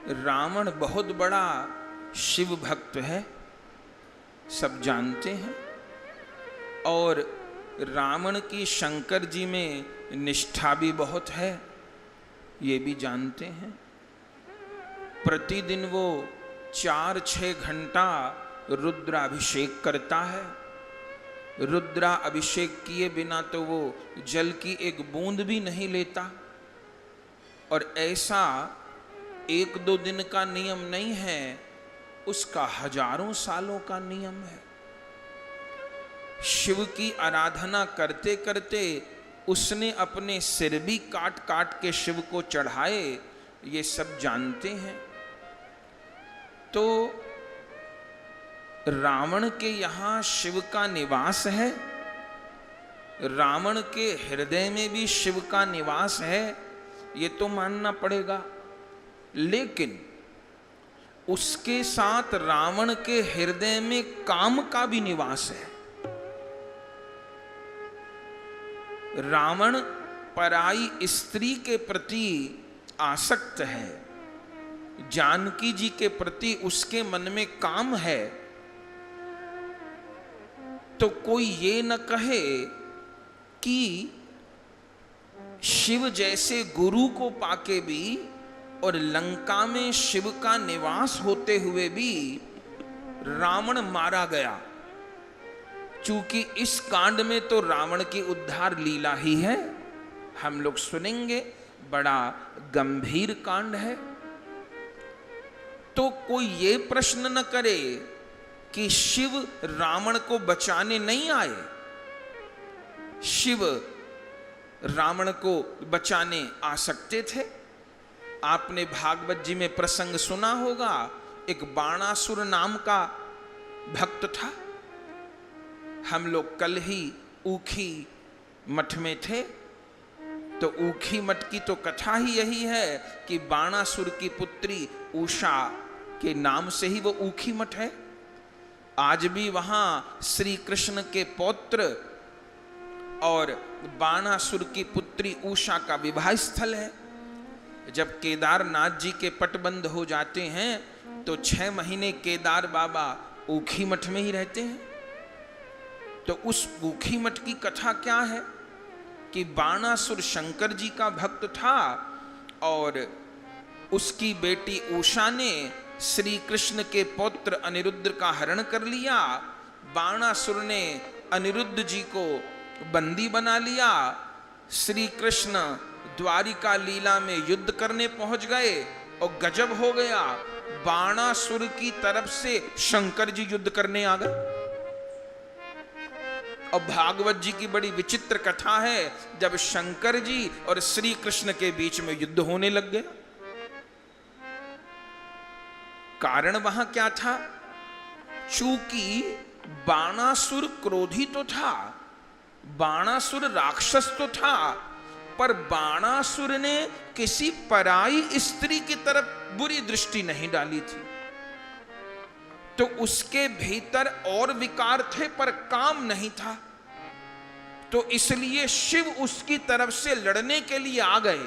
रावण बहुत बड़ा शिव भक्त है, सब जानते हैं, और रावण की शंकर जी में निष्ठा भी बहुत है, ये भी जानते हैं। प्रतिदिन वो 4-6 घंटा रुद्राभिषेक करता है। रुद्राभिषेक किए बिना तो वो जल की एक बूंद भी नहीं लेता। और ऐसा 1-2 दिन का नियम नहीं है, उसका हजारों सालों का नियम है। शिव की आराधना करते करते उसने अपने सिर भी काट काट के शिव को चढ़ाए, ये सब जानते हैं। तो रावण के यहां शिव का निवास है, रावण के हृदय में भी शिव का निवास है, ये तो मानना पड़ेगा। लेकिन उसके साथ रावण के हृदय में काम का भी निवास है। रावण पराई स्त्री के प्रति आसक्त है, जानकी जी के प्रति उसके मन में काम है। तो कोई ये न कहे कि शिव जैसे गुरु को पाके भी और लंका में शिव का निवास होते हुए भी रावण मारा गया। चूंकि इस कांड में तो रावण की उद्धार लीला ही है, हम लोग सुनेंगे, बड़ा गंभीर कांड है। तो कोई ये प्रश्न न करे कि शिव रावण को बचाने नहीं आए। शिव रावण को बचाने आ सकते थे। आपने भागवत जी में प्रसंग सुना होगा, एक बाणासुर नाम का भक्त था। हम लोग कल ही ऊखी मठ में थे, तो ऊखी मठ की तो कथा ही यही है कि बाणासुर की पुत्री उषा के नाम से ही वो ऊखी मठ है। आज भी वहां श्री कृष्ण के पौत्र और बाणासुर की पुत्री उषा का विवाह स्थल है। जब केदारनाथ जी के पटबंध हो जाते हैं तो 6 महीने केदार बाबा ऊखी मठ में ही रहते हैं। तो उस ऊखी मठ की कथा क्या है कि बाणासुर शंकर जी का भक्त था और उसकी बेटी उषा ने श्री कृष्ण के पौत्र अनिरुद्ध का हरण कर लिया। बाणासुर ने अनिरुद्ध जी को बंदी बना लिया। श्री कृष्ण द्वारिका लीला में युद्ध करने पहुंच गए और गजब हो गया, बाणासुर की तरफ से शंकर जी युद्ध करने आ गए। और भागवत जी की बड़ी विचित्र कथा है, जब शंकर जी और श्री कृष्ण के बीच में युद्ध होने लग गया। कारण वहां क्या था? चूंकि बाणासुर क्रोधी तो था, बाणासुर राक्षस तो था, पर बाणासुर ने किसी पराई स्त्री की तरफ बुरी दृष्टि नहीं डाली थी। तो उसके भीतर और विकार थे पर काम नहीं था। तो इसलिए शिव उसकी तरफ से लड़ने के लिए आ गए।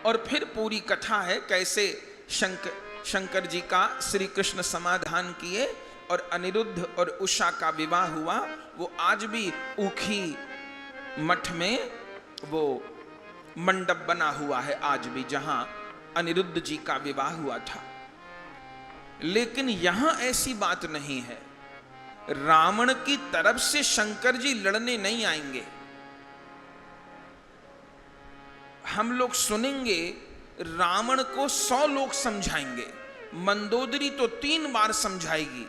और फिर पूरी कथा है कैसे शंकर जी का श्री कृष्ण समाधान किए और अनिरुद्ध और उषा का विवाह हुआ। वो आज भी ऊखी मठ में वो मंडप बना हुआ है, आज भी, जहां अनिरुद्ध जी का विवाह हुआ था। लेकिन यहां ऐसी बात नहीं है, रावण की तरफ से शंकर जी लड़ने नहीं आएंगे। हम लोग सुनेंगे, रावण को 100 लोग समझाएंगे, मंदोदरी तो 3 बार समझाएगी,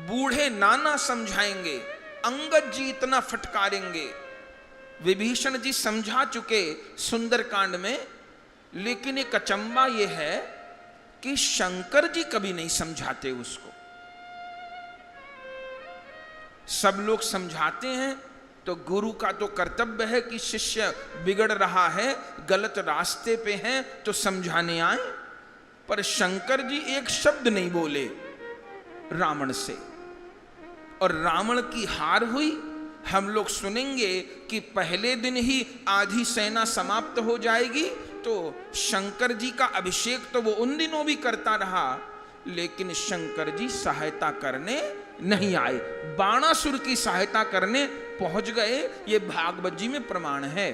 बूढ़े नाना समझाएंगे, अंगद जी इतना फटकारेंगे, विभीषण जी समझा चुके सुंदरकांड में। लेकिन एक अचंबा यह है कि शंकर जी कभी नहीं समझाते उसको। सब लोग समझाते हैं, तो गुरु का तो कर्तव्य है कि शिष्य बिगड़ रहा है, गलत रास्ते पे है, तो समझाने आए। पर शंकर जी एक शब्द नहीं बोले रावण से, और रावण की हार हुई। हम लोग सुनेंगे कि पहले दिन ही आधी सेना समाप्त हो जाएगी तो शंकर जी का अभिषेक तो वो उन दिनों भी करता रहा, लेकिन शंकर जी सहायता करने नहीं आए, बाणासुर की सहायता करने पहुंच गए। ये भागवत जी में प्रमाण है।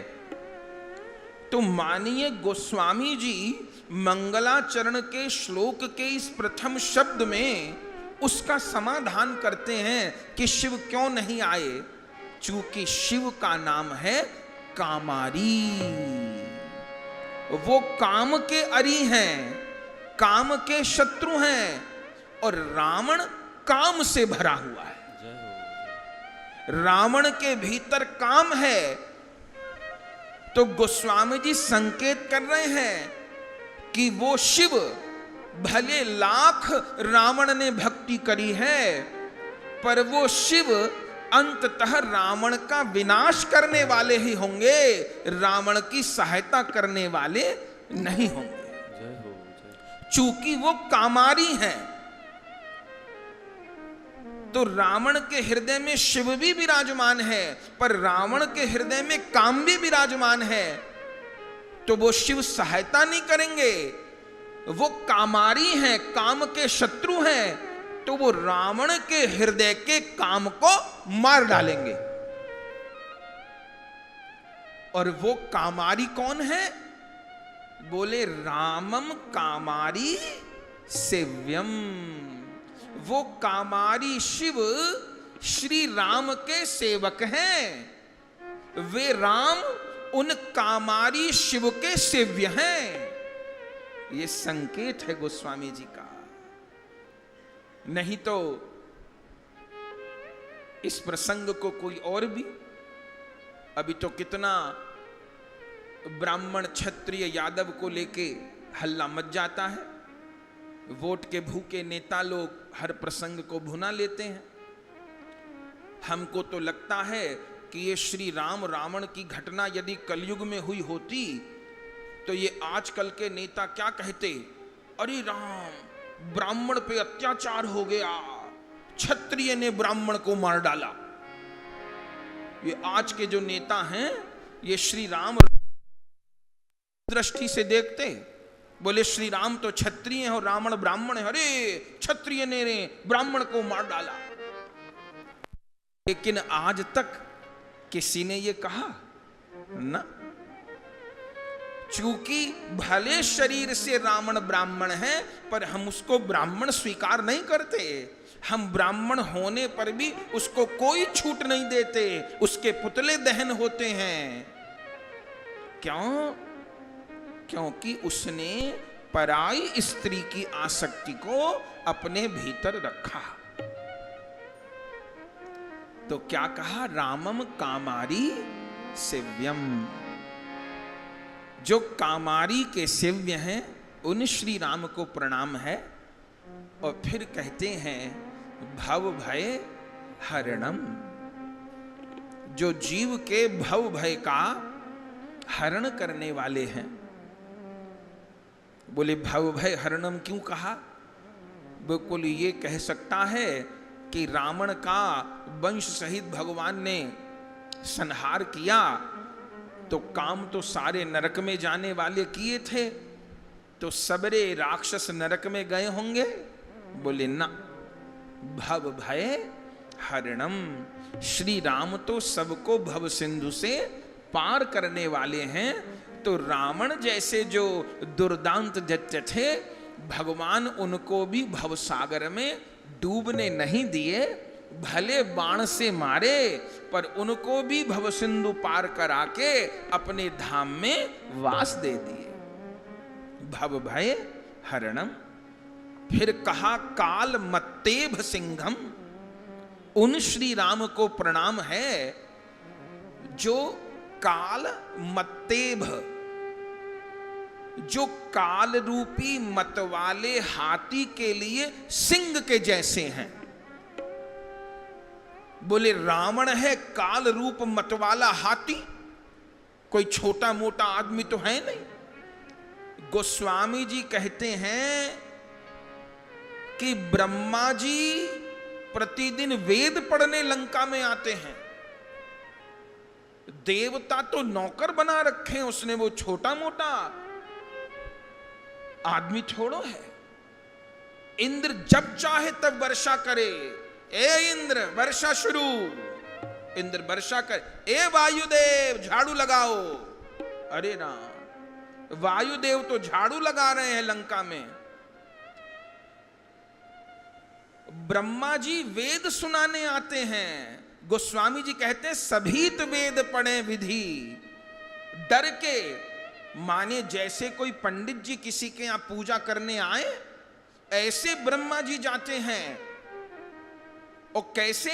तो मानिए गोस्वामी जी मंगलाचरण के श्लोक के इस प्रथम शब्द में उसका समाधान करते हैं कि शिव क्यों नहीं आए। चूंकि शिव का नाम है कामारी, वो काम के अरी हैं, काम के शत्रु हैं, और रावण काम से भरा हुआ है। रावण के भीतर काम है। तो गोस्वामी जी संकेत कर रहे हैं कि वो शिव, भले लाख रावण ने भक्ति करी है, पर वो शिव अंततः रावण का विनाश करने वाले ही होंगे, रावण की सहायता करने वाले नहीं होंगे। चूंकि वो कामारी हैं, तो रावण के हृदय में शिव भी विराजमान है, पर रावण के हृदय में काम भी विराजमान है। तो वो शिव सहायता नहीं करेंगे, वो कामारी हैं, काम के शत्रु हैं, तो वो रावण के हृदय के काम को मार डालेंगे। और वो कामारी कौन है? बोले रामम कामारी सेव्यम। वो कामारी शिव श्री राम के सेवक हैं। वे राम उन कामारी शिव के सेव्य हैं। ये संकेत है गोस्वामी जी का। नहीं तो इस प्रसंग को कोई और भी, अभी तो कितना ब्राह्मण क्षत्रिय यादव को लेके हल्ला मच जाता है। वोट के भूखे नेता लोग हर प्रसंग को भुना लेते हैं। हमको तो लगता है कि ये श्री राम रावण की घटना यदि कलयुग में हुई होती तो ये आजकल के नेता क्या कहते, अरे राम ब्राह्मण पे अत्याचार हो गया, क्षत्रिय ने ब्राह्मण को मार डाला। ये आज के जो नेता हैं ये श्री राम दृष्टि से देखते, बोले श्री राम तो क्षत्रिय है और रावण ब्राह्मण है, अरे क्षत्रिय ने ब्राह्मण को मार डाला। लेकिन आज तक किसी ने ये कहा ना। चूंकि भले शरीर से रावण ब्राह्मण है, पर हम उसको ब्राह्मण स्वीकार नहीं करते। हम ब्राह्मण होने पर भी उसको कोई छूट नहीं देते, उसके पुतले दहन होते हैं। क्यों? क्योंकि उसने पराई स्त्री की आसक्ति को अपने भीतर रखा। तो क्या कहा? रामम कामारी सेव्यम। जो कामारी के सेव्य हैं उन श्री राम को प्रणाम है। और फिर कहते हैं भव भय हरणम। जो जीव के भव भय का हरण करने वाले हैं। बोले भव भय हरणम क्यों कहा? बिल्कुल ये कह सकता है कि रावण का वंश सहित भगवान ने संहार किया तो काम तो सारे नरक में जाने वाले किए थे, तो सबरे राक्षस नरक में गए होंगे। बोले ना, भव भय हरणम। श्री राम तो सबको भव सिंधु से पार करने वाले हैं। तो रावण जैसे जो दुर्दांत दैत्य थे, भगवान उनको भी भवसागर में डूबने नहीं दिए। भले बाण से मारे, पर उनको भी भव सिंधु पार करा के अपने धाम में वास दे दिए। भव भय हरणम। फिर कहा काल मत्तेभ सिंघम। उन श्री राम को प्रणाम है जो काल मत्तेभ, जो काल रूपी मतवाले हाथी के लिए सिंह के जैसे हैं। बोले रावण है काल रूप मतवाला हाथी, कोई छोटा मोटा आदमी तो है नहीं। गोस्वामी जी कहते हैं कि ब्रह्मा जी प्रतिदिन वेद पढ़ने लंका में आते हैं। देवता तो नौकर बना रखे हैं उसने, वो छोटा मोटा आदमी थोड़ो है। इंद्र जब चाहे तब वर्षा करे। ए इंद्र वर्षा शुरू, इंद्र वर्षा कर। ए वायुदेव झाड़ू लगाओ। अरे राम, वायुदेव तो झाड़ू लगा रहे हैं लंका में। ब्रह्मा जी वेद सुनाने आते हैं। गोस्वामी जी कहते हैं सभीत वेद पढ़े विधि। डर के माने जैसे कोई पंडित जी किसी के यहां पूजा करने आए, ऐसे ब्रह्मा जी जाते हैं। और कैसे?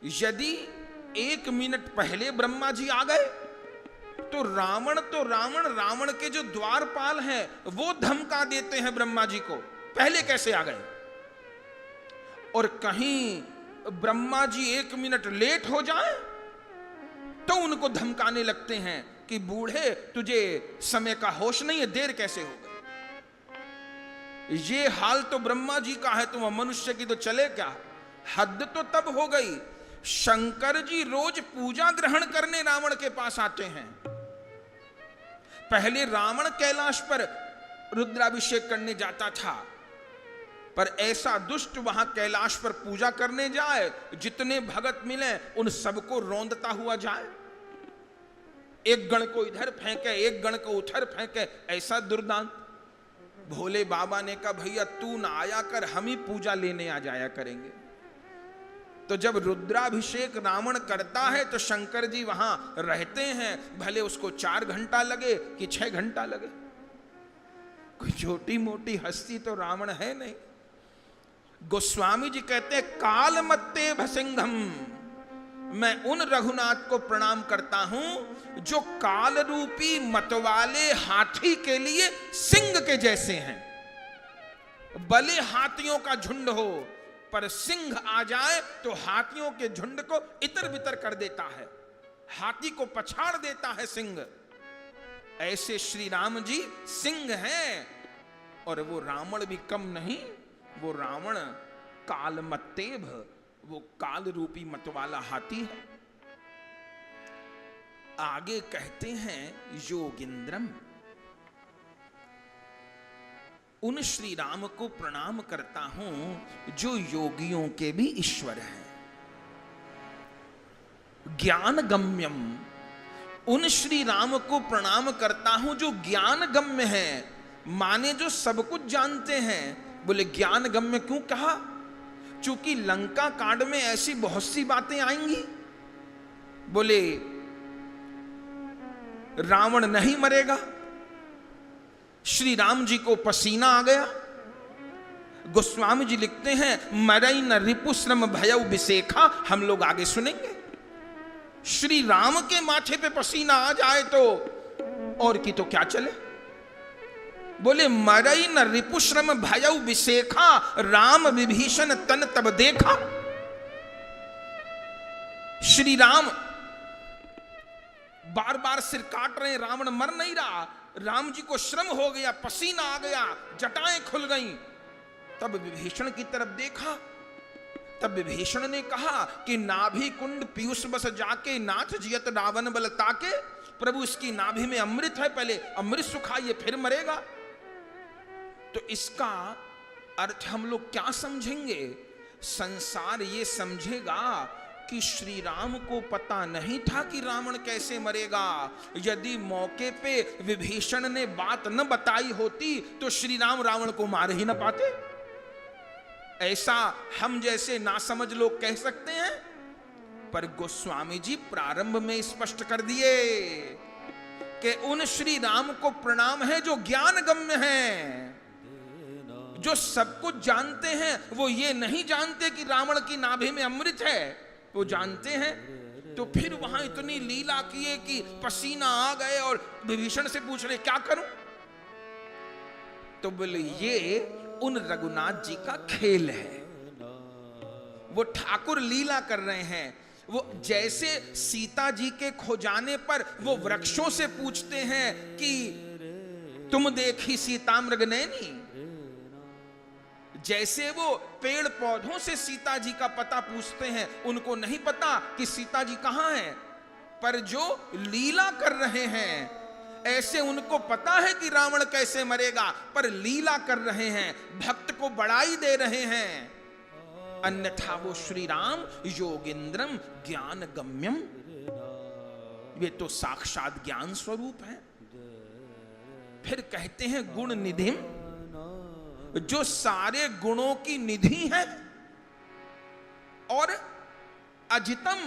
यदि 1 मिनट पहले ब्रह्मा जी आ गए तो रावण के जो द्वारपाल हैं वो धमका देते हैं ब्रह्मा जी को, पहले कैसे आ गए। और कहीं ब्रह्मा जी 1 मिनट लेट हो जाए तो उनको धमकाने लगते हैं कि बूढ़े तुझे समय का होश नहीं है, देर कैसे हो गई। ये हाल तो ब्रह्मा जी का है, तो मनुष्य की तो चले क्या। हद तो तब हो गई, शंकर जी रोज पूजा ग्रहण करने रावण के पास आते हैं। पहले रावण कैलाश पर रुद्राभिषेक करने जाता था, पर ऐसा दुष्ट वहां कैलाश पर पूजा करने जाए, जितने भगत मिले उन सबको रौंदता हुआ जाए। एक गण को इधर फेंके, एक गण को उधर फेंके, ऐसा दुर्दांत। भोले बाबा ने कहा भैया तू ना आया कर, हम ही पूजा लेने आ जाया करेंगे। तो जब रुद्राभिषेक रावण करता है तो शंकर जी वहां रहते हैं, भले उसको 4 घंटा लगे कि 6 घंटा लगे। कोई छोटी मोटी हस्ती तो रावण है नहीं। गोस्वामी जी कहते हैं काल मत्ते भसिंघम, मैं उन रघुनाथ को प्रणाम करता हूं जो काल रूपी मतवाले हाथी के लिए सिंह के जैसे हैं। भले हाथियों का झुंड हो, पर सिंह आ जाए तो हाथियों के झुंड को इतर बितर कर देता है, हाथी को पछाड़ देता है सिंह। ऐसे श्री राम जी सिंह हैं। और वो रावण भी कम नहीं, वो रावण कालमत्तेभ, वो काल रूपी मतवाला हाथी है। आगे कहते हैं योगिंद्रम, उन श्री राम को प्रणाम करता हूं जो योगियों के भी ईश्वर हैं। ज्ञान गम्यम, उन श्री राम को प्रणाम करता हूं जो ज्ञान गम्य है, माने जो सब कुछ जानते हैं। बोले ज्ञान गम्य क्यों कहा? चूंकि लंका कांड में ऐसी बहुत सी बातें आएंगी। बोले रावण नहीं मरेगा, श्री राम जी को पसीना आ गया। गोस्वामी जी लिखते हैं मरई न रिपुश्रम भयउ विशेखा, हम लोग आगे सुनेंगे। श्री राम के माथे पे पसीना आ जाए तो और की तो क्या चले। बोले मरई न रिपुश्रम भयउ विशेखा, राम विभीषण तन तब देखा। श्री राम बार बार सिर काट रहे, रावण मर नहीं रहा। राम जी को श्रम हो गया, पसीना आ गया, जटाएं खुल गईं। तब विभीषण की तरफ देखा, तब विभीषण ने कहा कि नाभि कुंड पीयूष बस जाके नाथ जियत रावण बल ताके। प्रभु इसकी नाभि में अमृत है, पहले अमृत सुखाइए फिर मरेगा। तो इसका अर्थ हम लोग क्या समझेंगे? संसार ये समझेगा कि श्री राम को पता नहीं था कि रावण कैसे मरेगा। यदि मौके पे विभीषण ने बात न बताई होती तो श्री राम रावण को मार ही न पाते। ऐसा हम जैसे नासमझ लोग कह सकते हैं, पर गोस्वामी जी प्रारंभ में स्पष्ट कर दिए कि उन श्री राम को प्रणाम है जो ज्ञान गम्य हैं, जो सब कुछ जानते हैं। वो ये नहीं जानते कि रावण की नाभि में अमृत है, वो जानते हैं। तो फिर वहां इतनी लीला किए कि पसीना आ गए और विभीषण से पूछ रहे क्या करूं। तो बोले ये उन रघुनाथ जी का खेल है, वो ठाकुर लीला कर रहे हैं। वो जैसे सीता जी के खो जाने पर वो वृक्षों से पूछते हैं कि तुम देखी सीता मृगनयनी, जैसे वो पेड़ पौधों से सीता जी का पता पूछते हैं। उनको नहीं पता कि सीता जी कहां हैं, पर जो लीला कर रहे हैं ऐसे उनको पता है कि रावण कैसे मरेगा, पर लीला कर रहे हैं, भक्त को बड़ाई दे रहे हैं। अन्यथा वो श्री राम योगेंद्रम ज्ञान गम्यम, वे तो साक्षात ज्ञान स्वरूप है। फिर कहते हैं गुण निधिम, जो सारे गुणों की निधि है, और अजितम,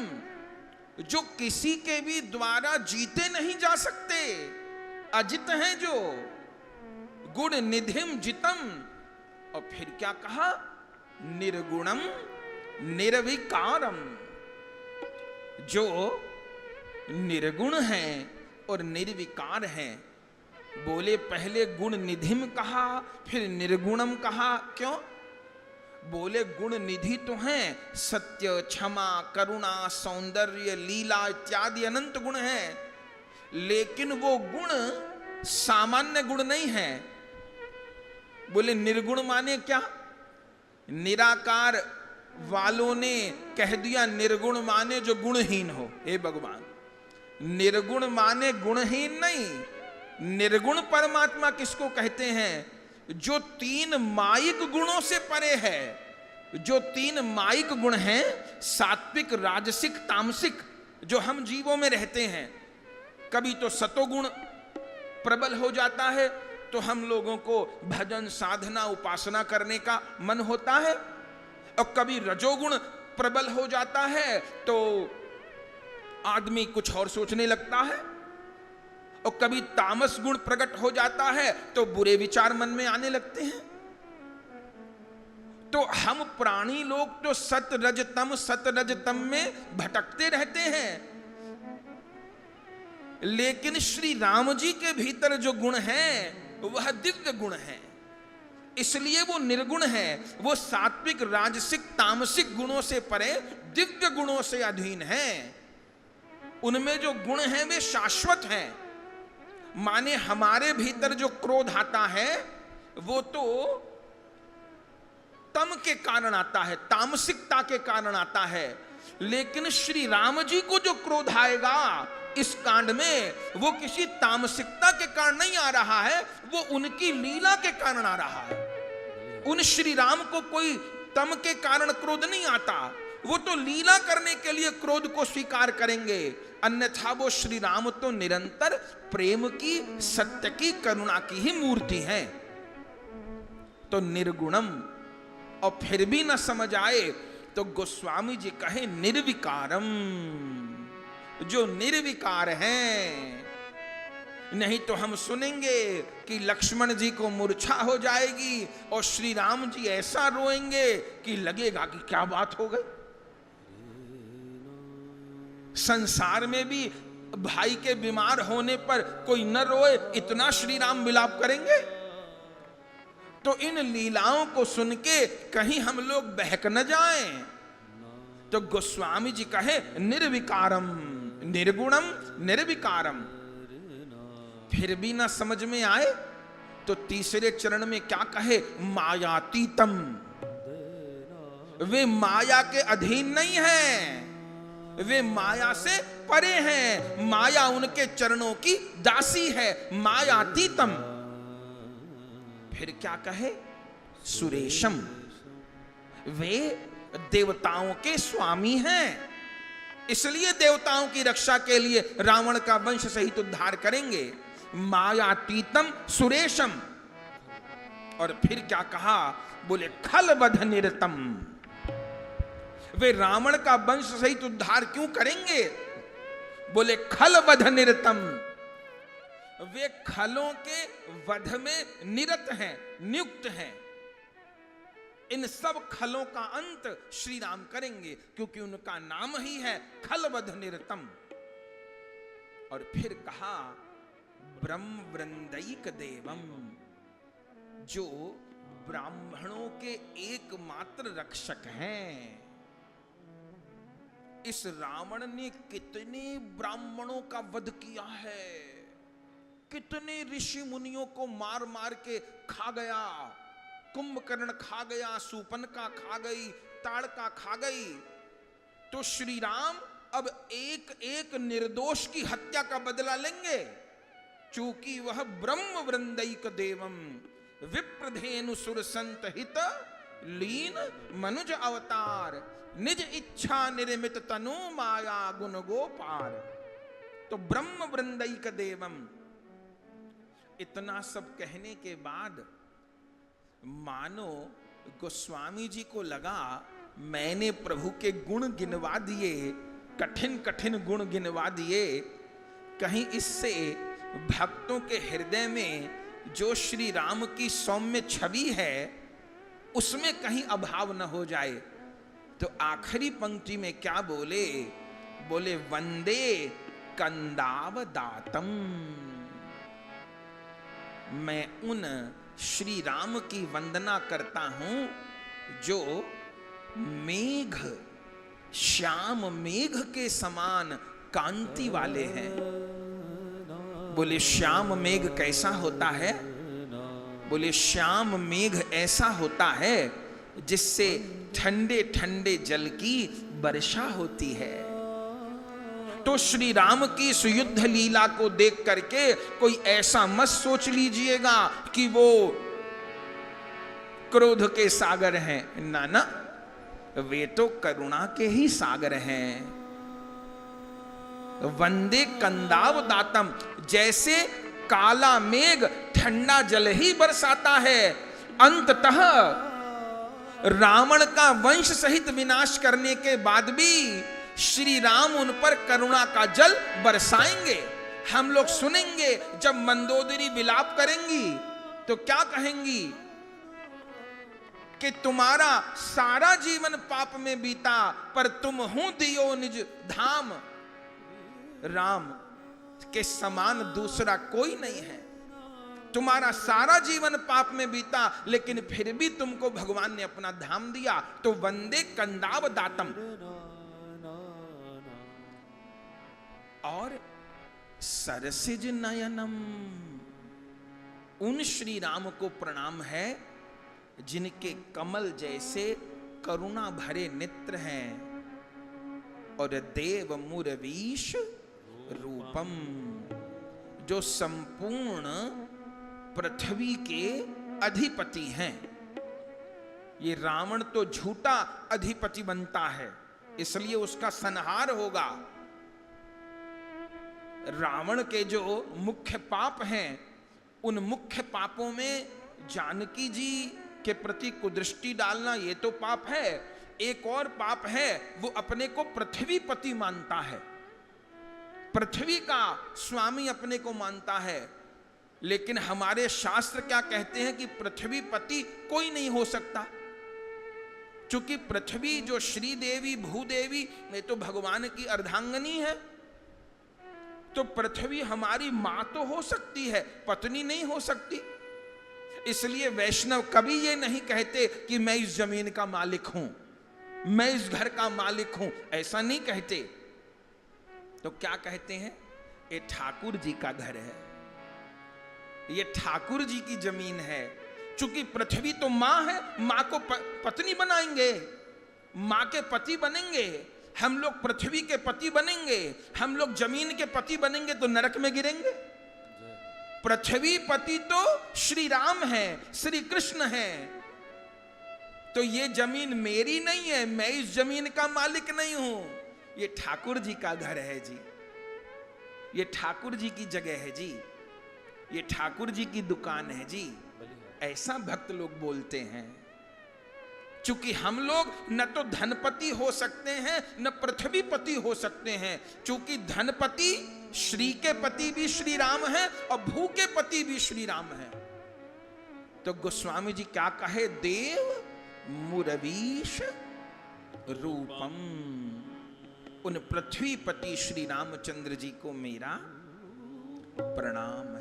जो किसी के भी द्वारा जीते नहीं जा सकते, अजित हैं जो, गुण निधिम जितम। और फिर क्या कहा, निर्गुणम निर्विकारम, जो निर्गुण है और निर्विकार है। बोले पहले गुण निधिम कहा, फिर निर्गुणम कहा, क्यों? बोले गुण निधि तो हैं, सत्य, क्षमा, करुणा, सौंदर्य, लीला इत्यादि अनंत गुण हैं, लेकिन वो गुण सामान्य गुण नहीं है। बोले निर्गुण माने क्या? निराकार वालों ने कह दिया निर्गुण माने जो गुणहीन हो। हे भगवान, निर्गुण माने गुणहीन नहीं, निर्गुण परमात्मा किसको कहते हैं? जो तीन माइक गुणों से परे है। जो तीन माइक गुण हैं, सात्विक, राजसिक, तामसिक, जो हम जीवों में रहते हैं। कभी तो सतोगुण प्रबल हो जाता है तो हम लोगों को भजन, साधना, उपासना करने का मन होता है, और कभी रजोगुण प्रबल हो जाता है तो आदमी कुछ और सोचने लगता है, और कभी तामस गुण प्रकट हो जाता है तो बुरे विचार मन में आने लगते हैं। तो हम प्राणी लोग तो सत रज तम में भटकते रहते हैं, लेकिन श्री राम जी के भीतर जो गुण हैं वह दिव्य गुण है, इसलिए वो निर्गुण है। वो सात्विक, राजसिक, तामसिक गुणों से परे दिव्य गुणों से अधीन है। उनमें जो गुण हैं वे शाश्वत हैं। माने हमारे भीतर जो क्रोध आता है वो तो तम के कारण आता है, तामसिकता के कारण आता है, लेकिन श्री राम जी को जो क्रोध आएगा इस कांड में, वो किसी तामसिकता के कारण नहीं आ रहा है, वो उनकी लीला के कारण आ रहा है। उन श्री राम को कोई तम के कारण क्रोध नहीं आता, वो तो लीला करने के लिए क्रोध को स्वीकार करेंगे। अन्यथा वो श्री राम तो निरंतर प्रेम की, सत्य की, करुणा की ही मूर्ति है। तो निर्गुणम, और फिर भी न समझ आए तो गोस्वामी जी कहे निर्विकारम, जो निर्विकार हैं। नहीं तो हम सुनेंगे कि लक्ष्मण जी को मूर्छा हो जाएगी और श्री राम जी ऐसा रोएंगे कि लगेगा कि क्या बात हो गई। संसार में भी भाई के बीमार होने पर कोई न रोए, इतना श्री राम विलाप करेंगे। तो इन लीलाओं को सुन के कहीं हम लोग बहक न जाएं। तो गोस्वामी जी कहे निर्विकारम, निर्गुणम निर्विकारम। फिर भी ना समझ में आए तो तीसरे चरण में क्या कहे, मायातीतम। वे माया के अधीन नहीं हैं, वे माया से परे हैं, माया उनके चरणों की दासी है, मायातीतम। फिर क्या कहे, सुरेशम। वे देवताओं के स्वामी हैं, इसलिए देवताओं की रक्षा के लिए रावण का वंश सहित उद्धार करेंगे। मायातीतम सुरेशम। और फिर क्या कहा, बोले खलवध निरतम। वे रावण का वंश सहित उद्धार क्यों करेंगे? बोले खलवध निरतम। वे खलों के वध में निरत हैं, नियुक्त हैं। इन सब खलों का अंत श्री राम करेंगे, क्योंकि उनका नाम ही है खलवध निरतम। और फिर कहा ब्रह्म वृंदैक देवम, जो ब्राह्मणों के एकमात्र रक्षक हैं। इस रावण ने कितने ब्राह्मणों का वध किया है, कितने ऋषि मुनियों को मार मार के खा गया। कुंभकर्ण खा गया, सूपनका खा गई, ताड़का खा गई। तो श्री राम अब एक एक निर्दोष की हत्या का बदला लेंगे। चूंकि वह ब्रह्म वृंदैक देवम विप्रधेनु सुर संत हित लीन मनुज अवतार निज इच्छा निर्मित तनु माया गुण गोपार। तो ब्रह्म वृंदैक देवम, इतना सब कहने के बाद मानो गोस्वामी जी को लगा मैंने प्रभु के गुण गिनवा दिए, कठिन कठिन गुण गिनवा दिए, कहीं इससे भक्तों के हृदय में जो श्री राम की सौम्य छवि है उसमें कहीं अभाव न हो जाए। तो आखिरी पंक्ति में क्या बोले? बोले वंदे कंदावदातम, मैं उन श्री राम की वंदना करता हूं जो मेघ, श्याम मेघ के समान कांति वाले हैं। बोले श्याम मेघ कैसा होता है? बोले श्याम मेघ ऐसा होता है जिससे ठंडे ठंडे जल की वर्षा होती है। तो श्री राम की इस युद्ध लीला को देख करके कोई ऐसा मत सोच लीजिएगा कि वो क्रोध के सागर हैं, ना ना, वे तो करुणा के ही सागर हैं। वंदे कंदावदातम, जैसे काला मेघ ठंडा जल ही बरसाता है, अंततः रावण का वंश सहित विनाश करने के बाद भी श्री राम उन पर करुणा का जल बरसाएंगे। हम लोग सुनेंगे जब मंदोदरी विलाप करेंगी तो क्या कहेंगी कि तुम्हारा सारा जीवन पाप में बीता पर तुम हो दियो निज धाम, राम के समान दूसरा कोई नहीं है। तुम्हारा सारा जीवन पाप में बीता लेकिन फिर भी तुमको भगवान ने अपना धाम दिया। तो वंदे कंदावदातम, और सरसिज नयनम, उन श्री राम को प्रणाम है जिनके कमल जैसे करुणा भरे नेत्र हैं, और देव मुरवीश रूपम, जो संपूर्ण पृथ्वी के अधिपति हैं। ये रावण तो झूठा अधिपति बनता है, इसलिए उसका संहार होगा। रावण के जो मुख्य पाप हैं, उन मुख्य पापों में जानकी जी के प्रति कुदृष्टि डालना ये तो पाप है। एक और पाप है, वो अपने को पृथ्वीपति मानता है, पृथ्वी का स्वामी अपने को मानता है। लेकिन हमारे शास्त्र क्या कहते हैं कि पृथ्वीपति कोई नहीं हो सकता, क्योंकि पृथ्वी जो श्रीदेवी भूदेवी में तो भगवान की अर्धांगिनी है। तो पृथ्वी हमारी मां तो हो सकती है, पत्नी नहीं हो सकती। इसलिए वैष्णव कभी ये नहीं कहते कि मैं इस जमीन का मालिक हूं, मैं इस घर का मालिक हूं, ऐसा नहीं कहते। तो क्या कहते हैं? ये ठाकुर जी का घर है, ये ठाकुर जी की जमीन है। चूंकि पृथ्वी तो मां है, मां को पत्नी बनाएंगे, मां के पति बनेंगे, हम लोग पृथ्वी के पति बनेंगे, हम लोग जमीन के पति बनेंगे तो नरक में गिरेंगे। पृथ्वी पति तो श्री राम है, श्री कृष्ण है। तो ये जमीन मेरी नहीं है, मैं इस जमीन का मालिक नहीं हूं, ये ठाकुर जी का घर है जी, ये ठाकुर जी की जगह है जी, ये ठाकुर जी की दुकान है जी। ऐसा भक्त लोग बोलते हैं। चूंकि हम लोग न तो धनपति हो सकते हैं न पृथ्वीपति हो सकते हैं, चूंकि धनपति श्री के पति भी श्री राम है और भू के पति भी श्री राम है। तो गोस्वामी जी क्या कहे? देव मुरवीश रूपम, उन पृथ्वीपति श्री रामचंद्र जी को मेरा प्रणाम है।